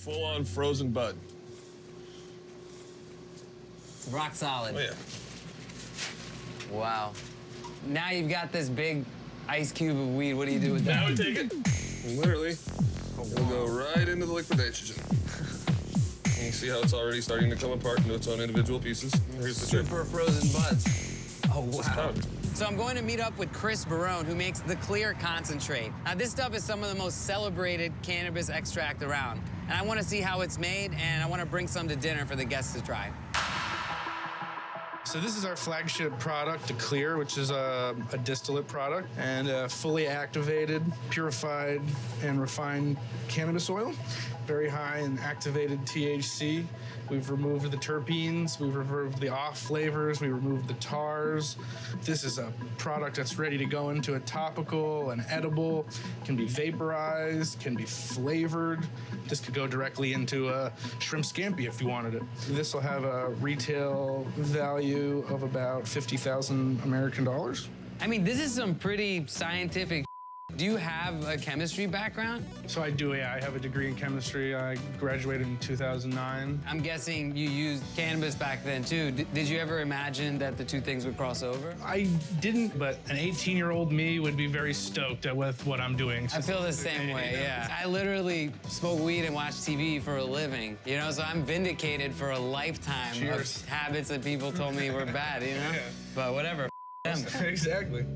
full-on frozen bud. It's rock solid. Oh, yeah. Wow. Now you've got this big ice cube of weed. What do you do with that? Now we take it, and literally, it'll go right into the liquid nitrogen. And you see how it's already starting to come apart into its own individual pieces. Here's the Super frozen buds. Oh, wow. powder. So I'm going to meet up with Chris Barone, who makes the clear concentrate. Now, this stuff is some of the most celebrated cannabis extract around. And I want to see how it's made, and I want to bring some to dinner for the guests to try. So this is our flagship product, the Clear, which is a distillate product, and fully activated, purified, and refined cannabis oil. Very high in activated THC. We've removed the terpenes, we've removed the off flavors, we removed the tars. This is a product that's ready to go into a topical, an edible, can be vaporized, can be flavored. This could go directly into a shrimp scampi if you wanted it. This will have a retail value of about 50,000 American dollars. I mean, this is some pretty scientific. Do you have a chemistry background? So I do, yeah. I have a degree in chemistry. I graduated in 2009. I'm guessing you used cannabis back then, too. Did you ever imagine that the two things would cross over? I didn't, but an 18-year-old me would be very stoked with what I'm doing. I feel the same way, yeah. I literally smoke weed and watch TV for a living, you know, so I'm vindicated for a lifetime Cheers. of habits that people told me were bad, you know? Yeah. But whatever, them. Exactly.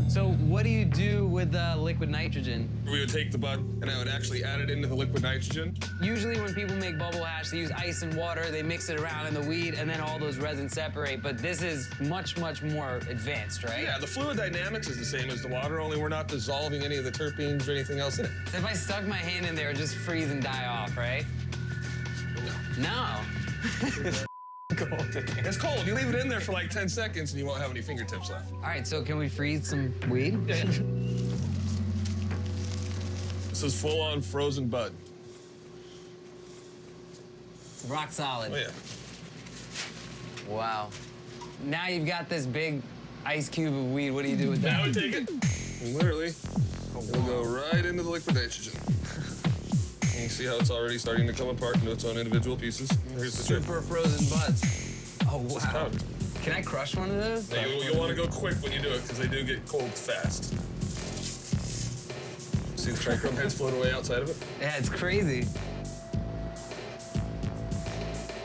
So what do you do with the liquid nitrogen? We would take the bud, and I would actually add it into the liquid nitrogen. Usually when people make bubble hash, they use ice and water, they mix it around in the weed, and then all those resins separate. But this is much, much more advanced, right? Yeah, the fluid dynamics is the same as the water, only we're not dissolving any of the terpenes or anything else in it. So if I stuck my hand in there, it'd just freeze and die off, right? No. Cold. It's cold. You leave it in there for like 10 seconds, and you won't have any fingertips left. All right, so can we freeze some weed? Yeah. This is full-on frozen bud. It's rock solid. Oh, yeah. Wow. Now you've got this big ice cube of weed. What do you do with that? Now we take it, and literally, it'll go right into the liquid nitrogen. And you see how it's already starting to come apart into its own individual pieces. Here's the Super frozen buds. Oh, wow. powder. Can I crush one of those? Now, you'll want to go quick when you do it, because they do get cold fast. See the trichrome heads float away outside of it? Yeah, it's crazy.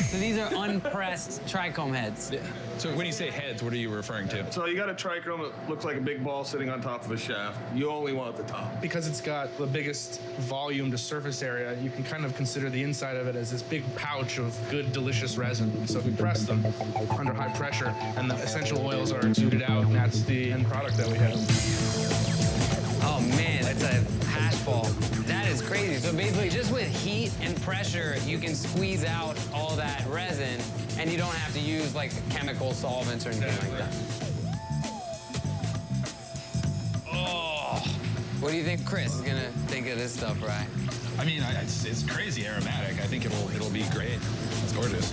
So these are unpressed trichome heads. Yeah. So when you say heads, what are you referring to? So you got a trichrome that looks like a big ball sitting on top of a shaft. You only want the top. Because it's got the biggest volume to surface area, you can kind of consider the inside of it as this big pouch of good, delicious resin. So if we press them under high pressure, and the essential oils are exuded out, and that's the end product that we have. Oh man, that's a hash ball. That is crazy. So basically just with heat and pressure, you can squeeze out all that resin and you don't have to use like chemical solvents or anything like that. Oh. What do you think Chris is gonna think of this stuff, right? I mean, it's crazy aromatic. I think it'll be great. It's gorgeous.